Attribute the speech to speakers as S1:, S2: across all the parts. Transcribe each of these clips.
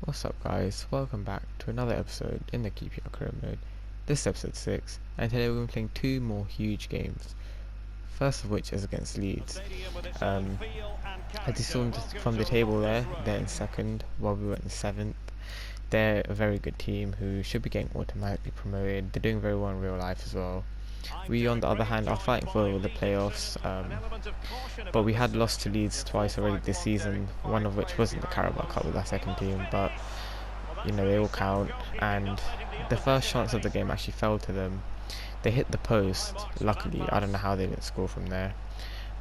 S1: What's up guys, welcome back to another episode in the Keep Your Career mode. This is episode 6 and today we're playing two more huge games. First of which is against Leeds. As you saw from the table there, they're in second while we were in 7th. They're a very good team who should be getting automatically promoted. They're doing very well in real life as well. We on the other hand are fighting for the playoffs, but we had lost to Leeds twice already this season, one of which wasn't the Carabao Cup with our second team, but you know, they all count. And the first chance of the game actually fell to them. They hit the post, luckily. I don't know how they didn't score from there,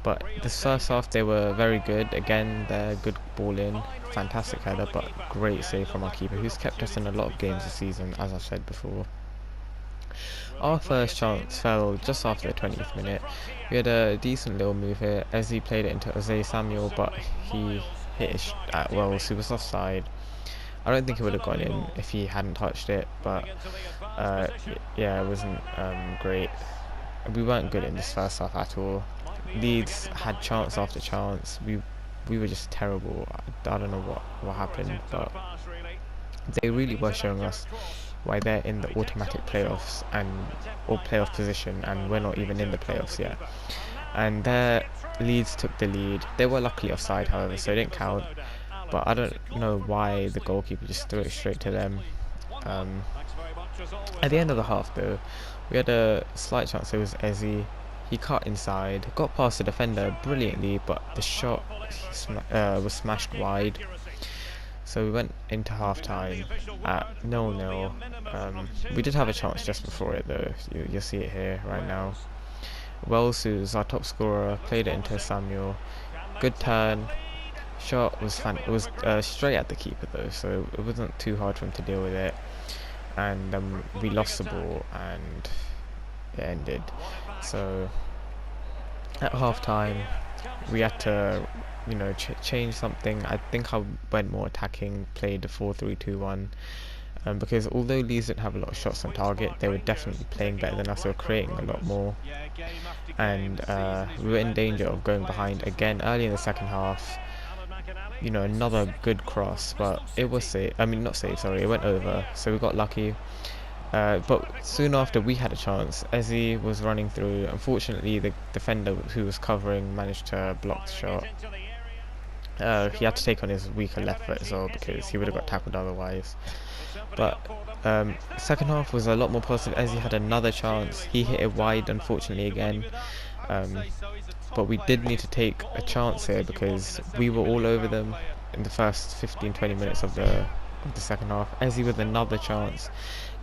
S1: but this first half they were very good. Again, they're good ball in, fantastic header, but great save from our keeper, who's kept us in a lot of games this season, as I've said before. Our first chance fell just after the 20th minute. We had a decent little move here as he played it into Jose Samuel, but he hit it at Wells, who was offside. I don't think it would have gone in if he hadn't touched it, but yeah, it wasn't great. We weren't good in this first half at all. Leeds had chance after chance. We were just terrible. I don't know what happened, but they really were showing us why they're in the automatic playoffs or playoff position, and we're not even in the playoffs yet. And there, Leeds took the lead. They were luckily offside, however, so it didn't count. But I don't know why the goalkeeper just threw it straight to them. At the end of the half, though, we had a slight chance. It was Eze. He cut inside, got past the defender brilliantly, but the shot was smashed wide. So we went into half time at 0-0. We did have a chance just before it, though. You'll see it here right now. Wells, who's our top scorer, played it into Samuel. Good turn. Shot was straight at the keeper though, so it wasn't too hard for him to deal with it. And we lost the ball and it ended. So at half time we had to change something. I think I went more attacking, played a 4-3-2-1, because although Leeds didn't have a lot of shots on target, they were definitely playing better than us. They were creating a lot more, and we were in danger of going behind again early in the second half. Another good cross, but it was safe. I mean, not safe, sorry, it went over, so we got lucky. But soon after we had a chance. Eze was running through. Unfortunately, the defender who was covering managed to block the shot. He had to take on his weaker left foot as well because he would have got tackled otherwise. But second half was a lot more positive. Eze had another chance. He hit it wide, unfortunately, again. But we did need to take a chance here because we were all over them in the first 15-20 minutes of the second half. Eze with another chance.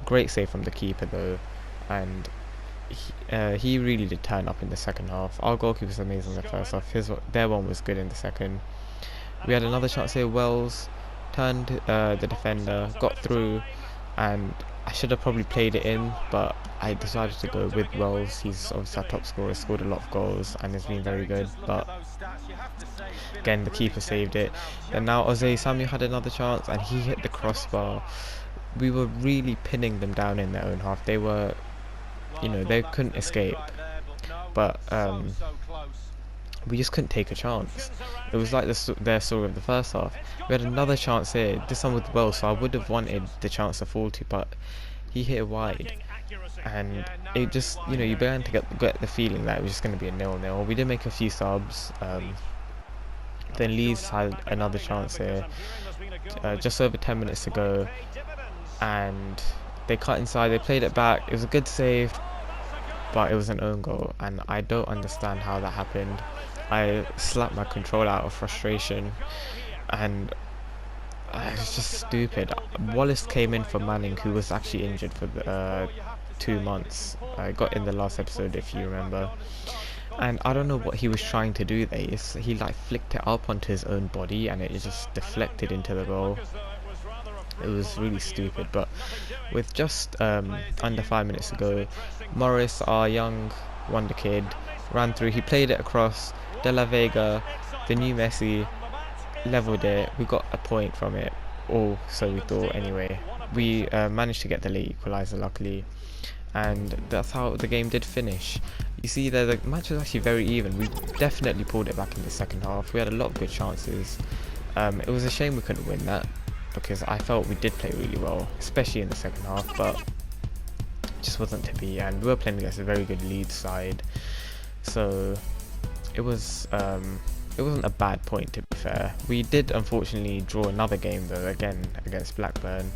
S1: Great save from the keeper though, and he really did turn up in the second half. Our goalkeeper was amazing in the first half. Their one was good in the second. We had another chance here. Wells turned the defender, got through, and I should have probably played it in, but I decided to go with Wells. He's obviously our top scorer, scored a lot of goals and has been very good, but again the keeper saved it. And now Jose Samuel had another chance and he hit the crossbar. We were really pinning them down in their own half. They were, they couldn't escape, but we just couldn't take a chance. It was like their story of the first half. We had another chance here, this one with Wells, so I would have wanted the chance to fall to, but he hit it wide, and it just, you began to get the feeling that it was just going to be a 0-0. We did make a few subs. Then Leeds had another chance here, just over 10 minutes to go, and they cut inside, they played it back. It was a good save, but it was an own goal, and I don't understand how that happened. I slapped my controller out of frustration, and it's just stupid. Wallace came in for Manning, who was actually injured for 2 months. I got in the last episode, if you remember. And I don't know what he was trying to do there. He like flicked it up onto his own body, and it just deflected into the goal. It was really stupid. But with just under 5 minutes to go, Morris, our young wonder kid, ran through. He played it across. De La Vega, the new Messi, leveled it. We got a point from it, or so we thought anyway. We managed to get the late equaliser, luckily, and that's how the game did finish. You see there, the match was actually very even. We definitely pulled it back in the second half. We had a lot of good chances. It was a shame we couldn't win that, because I felt we did play really well, especially in the second half, but just wasn't to be. And we were playing against a very good Leeds side, so it was it wasn't a bad point, to be fair. We did unfortunately draw another game though, again against Blackburn,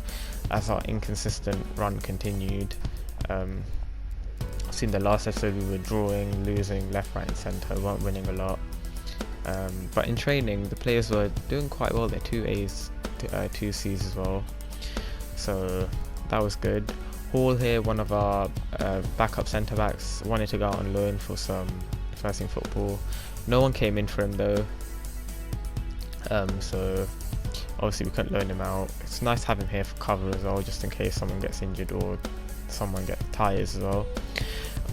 S1: as our inconsistent run continued. Seen the last episode, we were drawing, losing left, right and centre, weren't winning a lot. But in training, the players were doing quite well. They're 2 A's, 2 C's as well, so that was good. Hall here, one of our backup centre backs, wanted to go out on loan for some first team football. No one came in for him though, so obviously we couldn't loan him out. It's nice to have him here for cover as well, just in case someone gets injured or someone gets tires as well.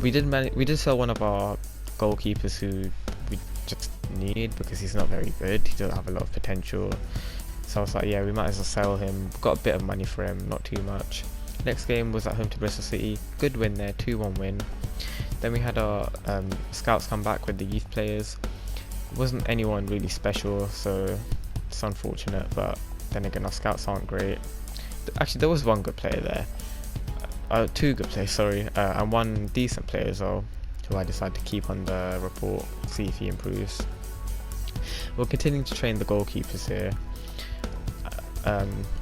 S1: We did sell one of our goalkeepers who we just need because he's not very good. He doesn't have a lot of potential. So I was like, yeah, we might as well sell him. Got a bit of money for him, not too much. Next game was at home to Bristol City. Good win there, 2-1 win. Then we had our scouts come back with the youth players. Wasn't anyone really special, so it's unfortunate, but then again our scouts aren't great. Actually, there was one good player there. 2 good players, sorry, and 1 decent player as well, who I decided to keep on the report, see if he improves. We're continuing to train the goalkeepers here.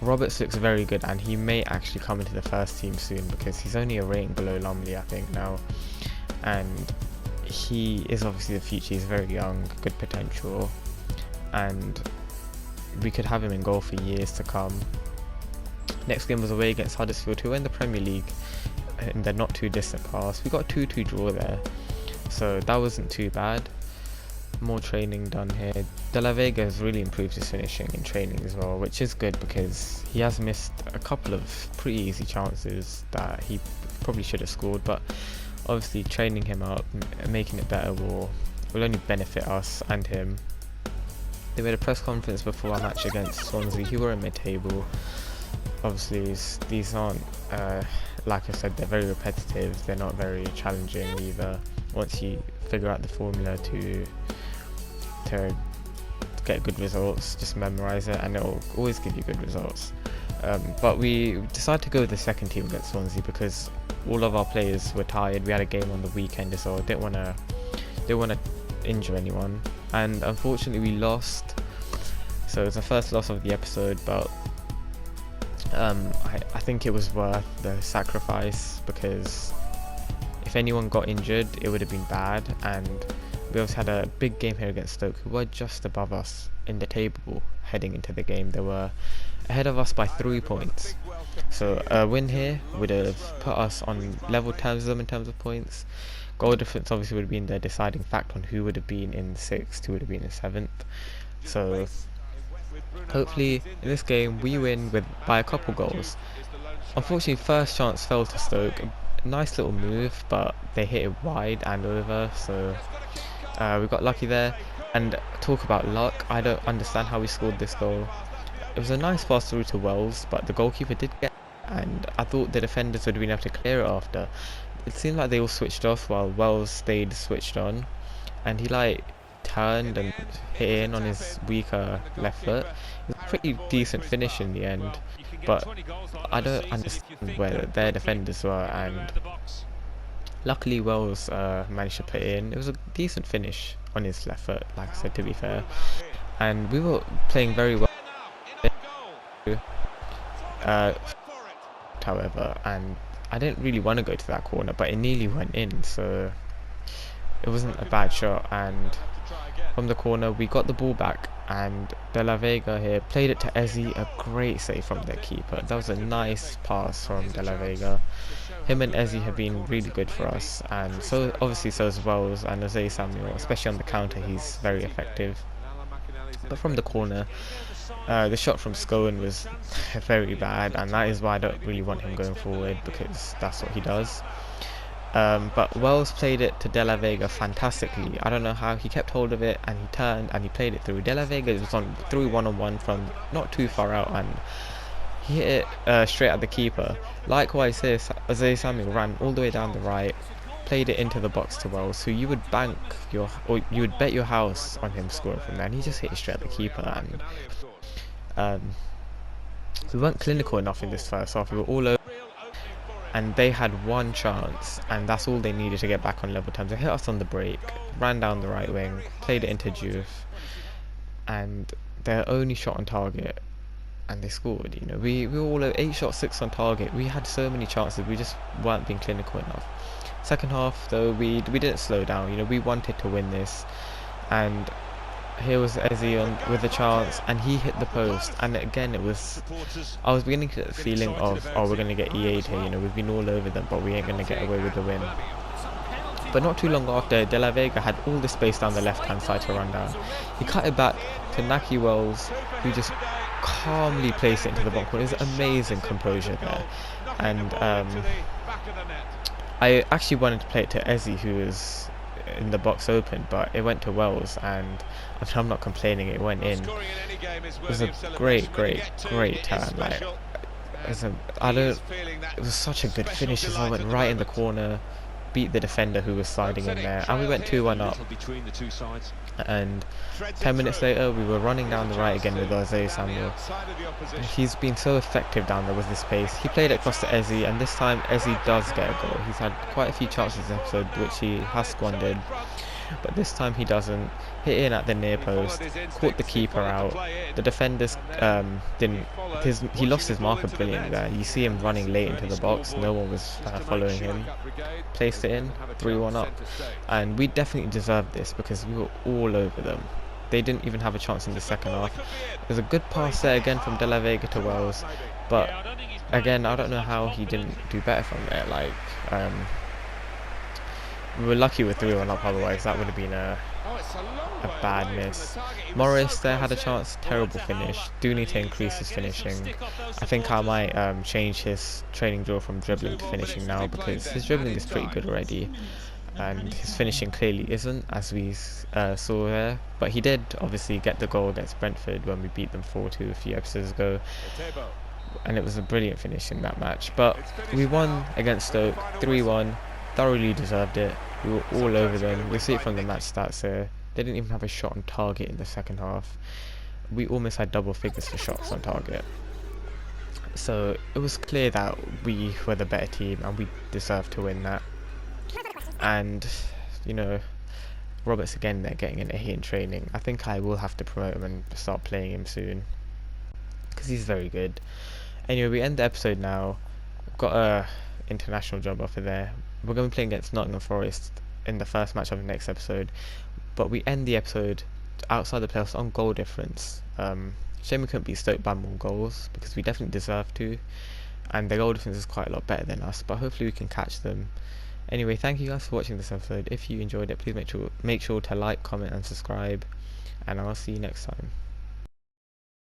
S1: Roberts looks very good, and he may actually come into the first team soon because he's only a rating below Lumley, I think, now. And he is obviously the future. He's very young, good potential, and we could have him in goal for years to come. Next game was away against Huddersfield, who were in the Premier League in the not too distant past. We got a 2-2 draw there, so that wasn't too bad. More training done here. De La Vega has really improved his finishing in training as well, which is good because he has missed a couple of pretty easy chances that he probably should have scored, but obviously training him up, making it better will only benefit us and him. They made a press conference before our match against Swansea, who were in mid-table. Obviously these aren't, like I said, they're very repetitive, they're not very challenging either. Once you figure out the formula to get good results, just memorize it and it will always give you good results. But we decided to go with the second team against Swansea because all of our players were tired. We had a game on the weekend as well. Didn't want to injure anyone, and unfortunately we lost. So it's the first loss of the episode, but I think it was worth the sacrifice because if anyone got injured, it would have been bad. And we also had a big game here against Stoke, who were just above us in the table heading into the game. They were ahead of us by 3 points. So a win here would have put us on level terms with them in terms of points. Goal difference obviously would have been the deciding factor on who would have been in 6th, who would have been in 7th. So hopefully in this game we win by a couple goals. Unfortunately, first chance fell to Stoke. Nice little move, but they hit it wide and over, so we got lucky there. And talk about luck, I don't understand how we scored this goal. It was a nice pass through to Wells, but the goalkeeper did get it, and I thought the defenders would have been able to clear it after. It seemed like they all switched off while Wells stayed switched on, and he turned and hit in on his weaker left foot. It was a pretty decent finish in the end, but I don't understand where their defenders were, and luckily Wells managed to put it in. It was a decent finish on his left foot, like I said, to be fair, and we were playing very well however, and I didn't really want to go to that corner, but it nearly went in, so it wasn't a bad shot. And from the corner we got the ball back, and De La Vega here played it to Ezzy, a great save from their keeper. That was a nice pass from De La Vega. Him and Ezzy have been really good for us, and so obviously so as Wells and Jose Samuel, especially on the counter he's very effective. But from the corner, the shot from Scowen was very bad, and that is why I don't really want him going forward, because that's what he does. But Wells played it to De La Vega fantastically. I don't know how he kept hold of it, and he turned and he played it through. De La Vega was through one-on-one from not too far out, and he hit it straight at the keeper. Likewise here, Jose Samuel ran all the way down the right, played it into the box to Wells, who you would you would bet your house on him scoring from there, and he just hit it straight at the keeper. And We weren't clinical enough in this first half. We were all over, and they had one chance, and that's all they needed to get back on level terms. They hit us on the break, ran down the right wing, played it into Juve, and their only shot on target, and they scored. You know, we were all 8 shots, 6 on target. We had so many chances. We just weren't being clinical enough. Second half, though, we didn't slow down. You know, we wanted to win this, and here was Eze with a chance, and he hit the post. And again, I was beginning to get the feeling of, oh, we're going to get EA'd here. You know, we've been all over them, but we ain't going to get away with the win. But not too long after, De La Vega had all the space down the left-hand side to run down. He cut it back to Naki Wells, who just calmly placed it into the box. It was amazing composure there. And I actually wanted to play it to Eze, who was in the box open, but it went to Wells, and I'm not complaining, it went in. It was a great turn. Like, it was such a good finish as well. Went right in the corner, beat the defender who was sliding in there, and we went 2-1 up. And 10 minutes later, we were running down the right again with Jose Samuel. He's been so effective down there with his pace. He played it across to Eze, and this time Eze does get a goal. He's had quite a few chances this episode, which he has squandered, but this time he doesn't. Hit in at the near post, caught the keeper out. The defenders he lost his marker brilliantly there. You see him running late into the box, no one was following him. Placed it in, 3-1 up, and we definitely deserved this because we were all over them. They didn't even have a chance in the second half. There's a good pass there again from De La Vega to Wells, but again, I don't know how he didn't do better from there. Like, we were lucky with 3-1 up, otherwise that would have been a bad miss. Morris there had a chance, terrible finish. Do need to increase his finishing. I think I might change his training drill from dribbling to finishing now, because his dribbling is pretty good already, and his finishing clearly isn't, as we saw there. But he did obviously get the goal against Brentford when we beat them 4-2 a few episodes ago, and it was a brilliant finish in that match. But we won against Stoke 3-1, thoroughly deserved it. We were all over them. We see it from the match stats here. They didn't even have a shot on target in the second half. We almost had double figures for shots on target. So it was clear that we were the better team and we deserved to win that. And, you know, Roberts again, they're getting an A in training. I think I will have to promote him and start playing him soon, because he's very good. Anyway, we end the episode now. We've got a international job offer there. We're going to be playing against Nottingham Forest in the first match of the next episode, but we end the episode outside the playoffs on goal difference. Shame we couldn't beat Stoke by more goals, because we definitely deserve to, and their goal difference is quite a lot better than us, but hopefully we can catch them. Anyway, thank you guys for watching this episode. If you enjoyed it, please make sure to like, comment and subscribe, and I'll see you next time.